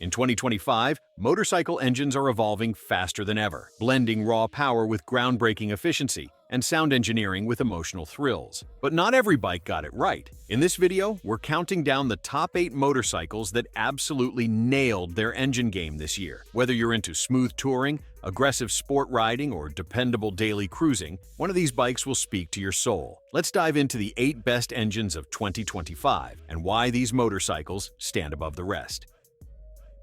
In 2025, motorcycle engines are evolving faster than ever, blending raw power with groundbreaking efficiency and sound engineering with emotional thrills. But not every bike got it right. In this video, we're counting down the top 8 motorcycles that absolutely nailed their engine game this year. Whether you're into smooth touring, aggressive sport riding, or dependable daily cruising, one of these bikes will speak to your soul. Let's dive into the 8 best engines of 2025 and why these motorcycles stand above the rest.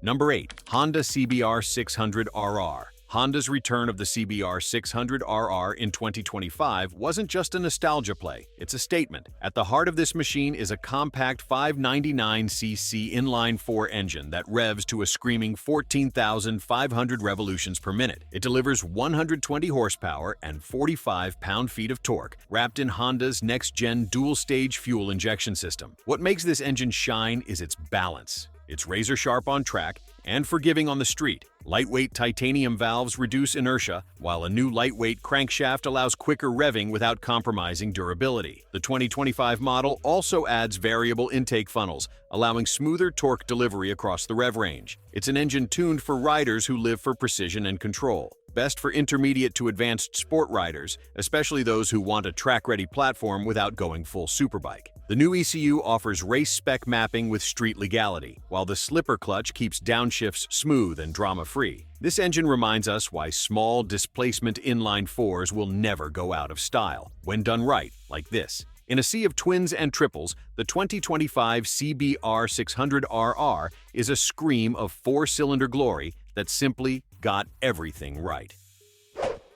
Number 8. Honda CBR600RR. Honda's return of the CBR600RR in 2025 wasn't just a nostalgia play, it's a statement. At the heart of this machine is a compact 599cc inline-four engine that revs to a screaming 14,500 revolutions per minute. It delivers 120 horsepower and 45 pound-feet of torque, wrapped in Honda's next-gen dual-stage fuel injection system. What makes this engine shine is its balance. It's razor-sharp on track and forgiving on the street. Lightweight titanium valves reduce inertia, while a new lightweight crankshaft allows quicker revving without compromising durability. The 2025 model also adds variable intake funnels, allowing smoother torque delivery across the rev range. It's an engine tuned for riders who live for precision and control. Best for intermediate to advanced sport riders, especially those who want a track-ready platform without going full superbike. The new ECU offers race-spec mapping with street legality, while the slipper clutch keeps downshifts smooth and drama-free. This engine reminds us why small displacement inline-fours will never go out of style, when done right, like this. In a sea of twins and triples, the 2025 CBR600RR is a scream of four-cylinder glory that simply got everything right.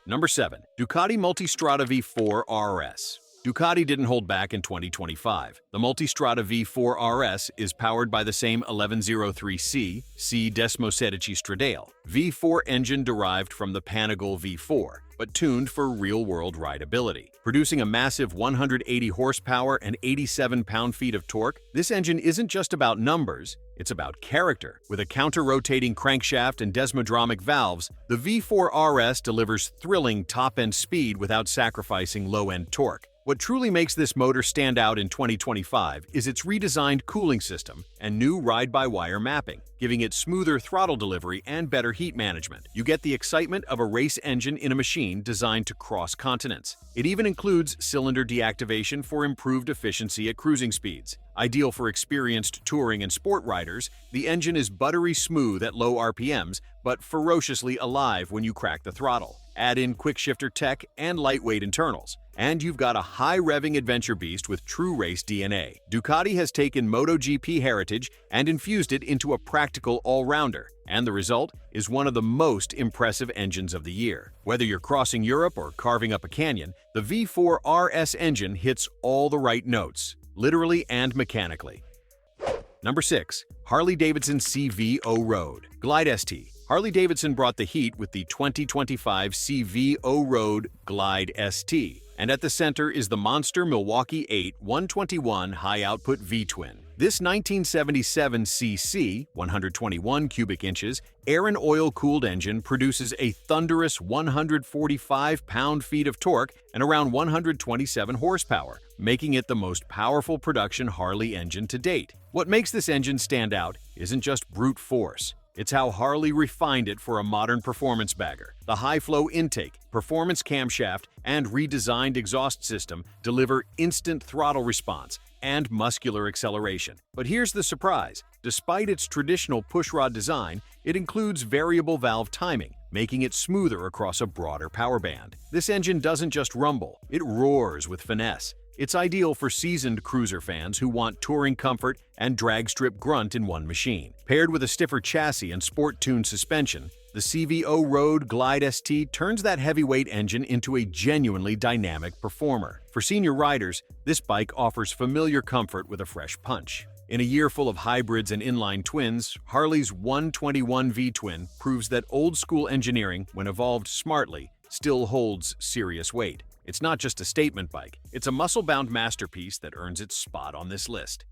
Number 7. Ducati Multistrada V4 RS. Ducati didn't hold back in 2025. The Multistrada V4 RS is powered by the same 1103C C-16 Stradale V4 engine derived from the Panigale V4, but tuned for real-world rideability. Producing a massive 180 horsepower and 87 pound-feet of torque, this engine isn't just about numbers, it's about character. With a counter-rotating crankshaft and desmodromic valves, the V4 RS delivers thrilling top-end speed without sacrificing low-end torque. What truly makes this motor stand out in 2025 is its redesigned cooling system and new ride-by-wire mapping, giving it smoother throttle delivery and better heat management. You get the excitement of a race engine in a machine designed to cross continents. It even includes cylinder deactivation for improved efficiency at cruising speeds. Ideal for experienced touring and sport riders, the engine is buttery smooth at low RPMs, but ferociously alive when you crack the throttle. Add in quick-shifter tech and lightweight internals, and you've got a high-revving adventure beast with true race DNA. Ducati has taken MotoGP heritage and infused it into a practical all-rounder, and the result is one of the most impressive engines of the year. Whether you're crossing Europe or carving up a canyon, the V4 RS engine hits all the right notes, literally and mechanically. Number 6. Harley-Davidson CVO Road Glide ST. Harley-Davidson brought the heat with the 2025 CVO Road Glide ST, and at the center is the monster Milwaukee 8 121 high-output V-twin. This 1977cc, 121 cubic inches, air and oil-cooled engine produces a thunderous 145 pound-feet of torque and around 127 horsepower, making it the most powerful production Harley engine to date. What makes this engine stand out isn't just brute force. It's how Harley refined it for a modern performance bagger. The high-flow intake, performance camshaft, and redesigned exhaust system deliver instant throttle response and muscular acceleration. But here's the surprise. Despite its traditional pushrod design, it includes variable valve timing, making it smoother across a broader power band. This engine doesn't just rumble, it roars with finesse. It's ideal for seasoned cruiser fans who want touring comfort and drag strip grunt in one machine. Paired with a stiffer chassis and sport-tuned suspension, the CVO Road Glide ST turns that heavyweight engine into a genuinely dynamic performer. For senior riders, this bike offers familiar comfort with a fresh punch. In a year full of hybrids and inline twins, Harley's 121 V-twin proves that old-school engineering, when evolved smartly, still holds serious weight. It's not just a statement bike, it's a muscle-bound masterpiece that earns its spot on this list.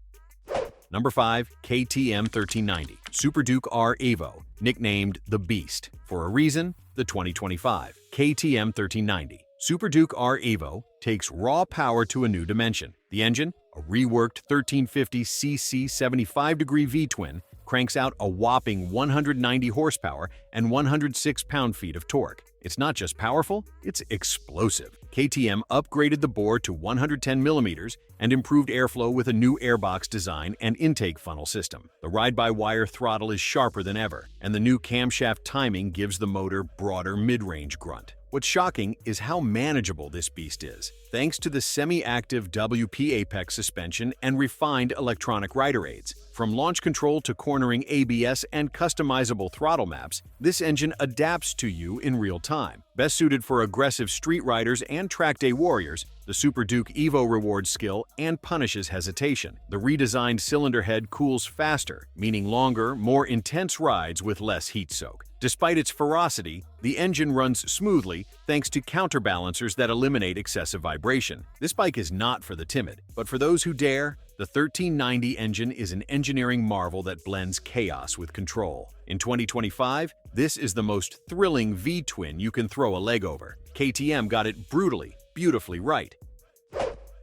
Number 5. KTM 1390 Super Duke R Evo, nicknamed the Beast. For a reason, the 2025 KTM 1390 Super Duke R Evo takes raw power to a new dimension. The engine, a reworked 1350cc 75-degree V-twin, cranks out a whopping 190 horsepower and 106 pound-feet of torque. It's not just powerful, it's explosive. KTM upgraded the bore to 110 millimeters and improved airflow with a new airbox design and intake funnel system. The ride-by-wire throttle is sharper than ever, and the new camshaft timing gives the motor broader mid-range grunt. What's shocking is how manageable this beast is, thanks to the semi-active WP Apex suspension and refined electronic rider aids. From launch control to cornering ABS and customizable throttle maps, this engine adapts to you in real time. Best suited for aggressive street riders and track day warriors, the Super Duke Evo rewards skill and punishes hesitation. The redesigned cylinder head cools faster, meaning longer, more intense rides with less heat soak. Despite its ferocity, the engine runs smoothly thanks to counterbalancers that eliminate excessive vibration. This bike is not for the timid, but for those who dare. The 1390 engine is an engineering marvel that blends chaos with control. In 2025, this is the most thrilling V-twin you can throw a leg over. KTM got it brutally, beautifully right.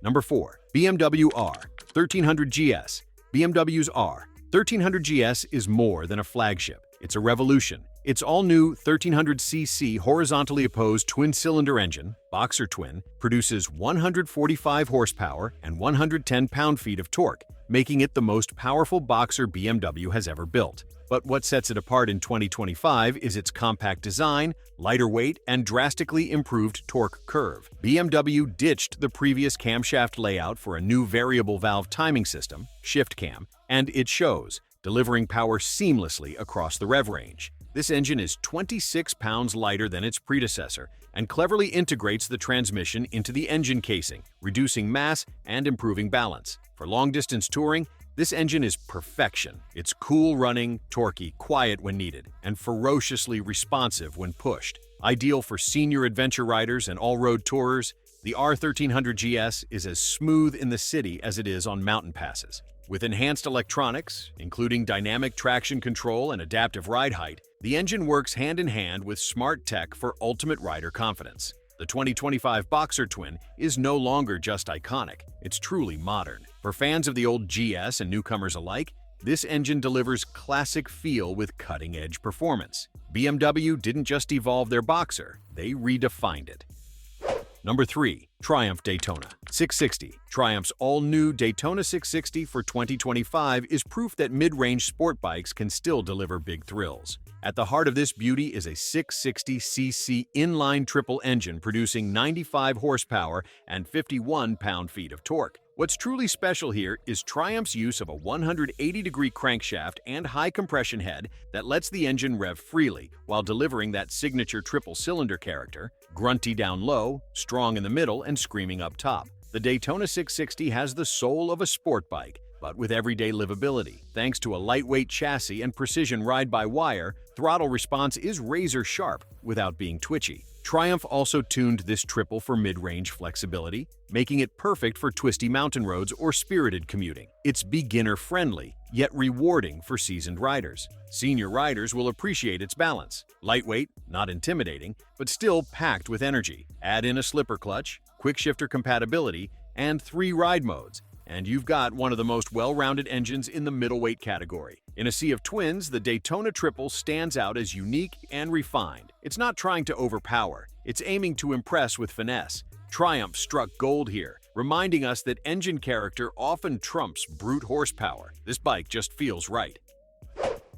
Number 4. BMW R 1300 GS. BMW's R 1300 GS is more than a flagship. It's a revolution. Its all-new 1300cc horizontally opposed twin-cylinder engine, Boxer Twin, produces 145 horsepower and 110 pound-feet of torque, making it the most powerful boxer BMW has ever built. But what sets it apart in 2025 is its compact design, lighter weight, and drastically improved torque curve. BMW ditched the previous camshaft layout for a new variable valve timing system, Shift Cam, and it shows, delivering power seamlessly across the rev range. This engine is 26 pounds lighter than its predecessor and cleverly integrates the transmission into the engine casing, reducing mass and improving balance. For long-distance touring, this engine is perfection. It's cool-running, torquey, quiet when needed, and ferociously responsive when pushed. Ideal for senior adventure riders and all-road tourers, the R1300 GS is as smooth in the city as it is on mountain passes. With enhanced electronics, including dynamic traction control and adaptive ride height, the engine works hand-in-hand with smart tech for ultimate rider confidence. The 2025 Boxer Twin is no longer just iconic, it's truly modern. For fans of the old GS and newcomers alike, this engine delivers classic feel with cutting-edge performance. BMW didn't just evolve their Boxer, they redefined it. Number 3. Triumph Daytona 660. Triumph's all-new Daytona 660 for 2025 is proof that mid-range sport bikes can still deliver big thrills. At the heart of this beauty is a 660cc inline triple engine producing 95 horsepower and 51 pound-feet of torque. What's truly special here is Triumph's use of a 180-degree crankshaft and high-compression head that lets the engine rev freely while delivering that signature triple-cylinder character, grunty down low, strong in the middle, and screaming up top. The Daytona 660 has the soul of a sport bike, but with everyday livability. Thanks to a lightweight chassis and precision ride-by-wire, throttle response is razor-sharp without being twitchy. Triumph also tuned this triple for mid-range flexibility, making it perfect for twisty mountain roads or spirited commuting. It's beginner-friendly, yet rewarding for seasoned riders. Senior riders will appreciate its balance. Lightweight, not intimidating, but still packed with energy. Add in a slipper clutch, quick shifter compatibility, and 3 ride modes, and you've got one of the most well-rounded engines in the middleweight category. In a sea of twins, the Daytona Triple stands out as unique and refined. It's not trying to overpower, it's aiming to impress with finesse. Triumph struck gold here, reminding us that engine character often trumps brute horsepower. This bike just feels right.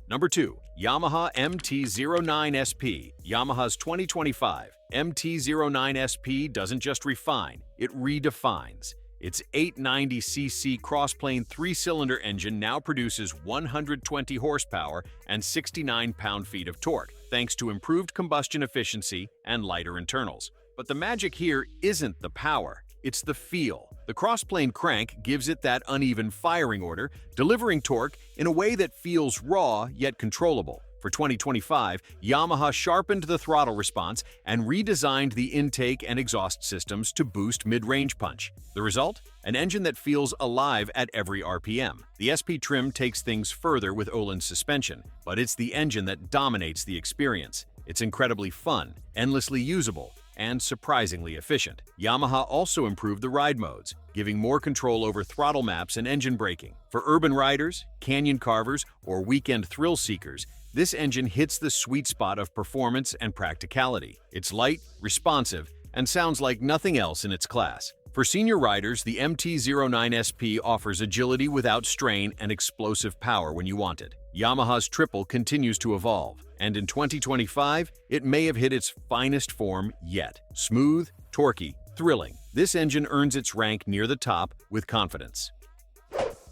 Number 2. Yamaha MT-09 SP. Yamaha's 2025 MT-09 SP doesn't just refine, it redefines. Its 890cc crossplane 3-cylinder engine now produces 120 horsepower and 69 pound-feet of torque, thanks to improved combustion efficiency and lighter internals. But the magic here isn't the power, it's the feel. The crossplane crank gives it that uneven firing order, delivering torque in a way that feels raw yet controllable. For 2025, Yamaha sharpened the throttle response and redesigned the intake and exhaust systems to boost mid-range punch. The result? An engine that feels alive at every RPM. The SP trim takes things further with Öhlins suspension, but it's the engine that dominates the experience. It's incredibly fun, endlessly usable, and surprisingly efficient. Yamaha also improved the ride modes, giving more control over throttle maps and engine braking. For urban riders, canyon carvers, or weekend thrill seekers, this engine hits the sweet spot of performance and practicality. It's light, responsive, and sounds like nothing else in its class. For senior riders, the MT-09 SP offers agility without strain and explosive power when you want it. Yamaha's triple continues to evolve, and in 2025, it may have hit its finest form yet. Smooth, torquey, thrilling. This engine earns its rank near the top with confidence.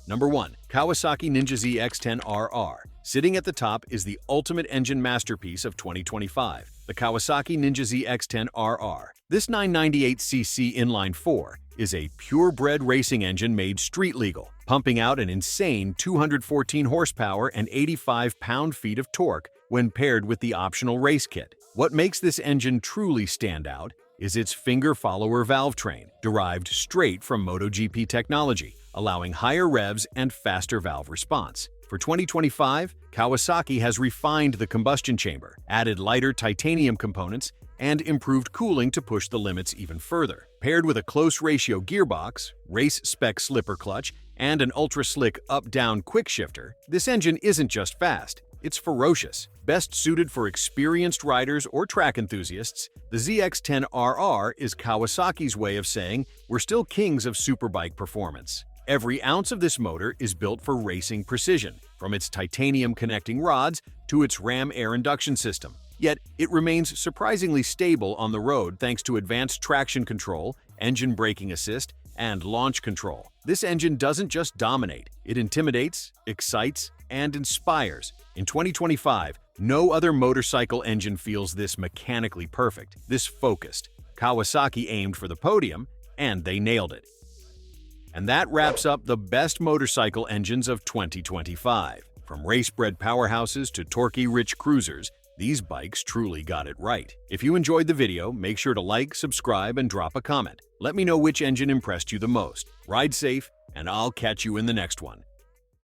Number 1. Kawasaki Ninja ZX-10RR. Sitting at the top is the ultimate engine masterpiece of 2025, the Kawasaki Ninja ZX-10RR. This 998cc inline-four is a purebred racing engine made street legal, pumping out an insane 214 horsepower and 85 pound-feet of torque when paired with the optional race kit. What makes this engine truly stand out is its finger-follower valve train, derived straight from MotoGP technology, allowing higher revs and faster valve response. For 2025, Kawasaki has refined the combustion chamber, added lighter titanium components, and improved cooling to push the limits even further. Paired with a close-ratio gearbox, race-spec slipper clutch, and an ultra-slick up-down quick-shifter, this engine isn't just fast, it's ferocious. Best suited for experienced riders or track enthusiasts, the ZX-10RR is Kawasaki's way of saying we're still kings of superbike performance. Every ounce of this motor is built for racing precision, from its titanium connecting rods to its ram air induction system. Yet, it remains surprisingly stable on the road thanks to advanced traction control, engine braking assist, and launch control. This engine doesn't just dominate, it intimidates, excites, and inspires. In 2025, no other motorcycle engine feels this mechanically perfect, this focused. Kawasaki aimed for the podium, and they nailed it. And that wraps up the best motorcycle engines of 2025. From race-bred powerhouses to torquey-rich cruisers, these bikes truly got it right. If you enjoyed the video, make sure to like, subscribe, and drop a comment. Let me know which engine impressed you the most. Ride safe, and I'll catch you in the next one.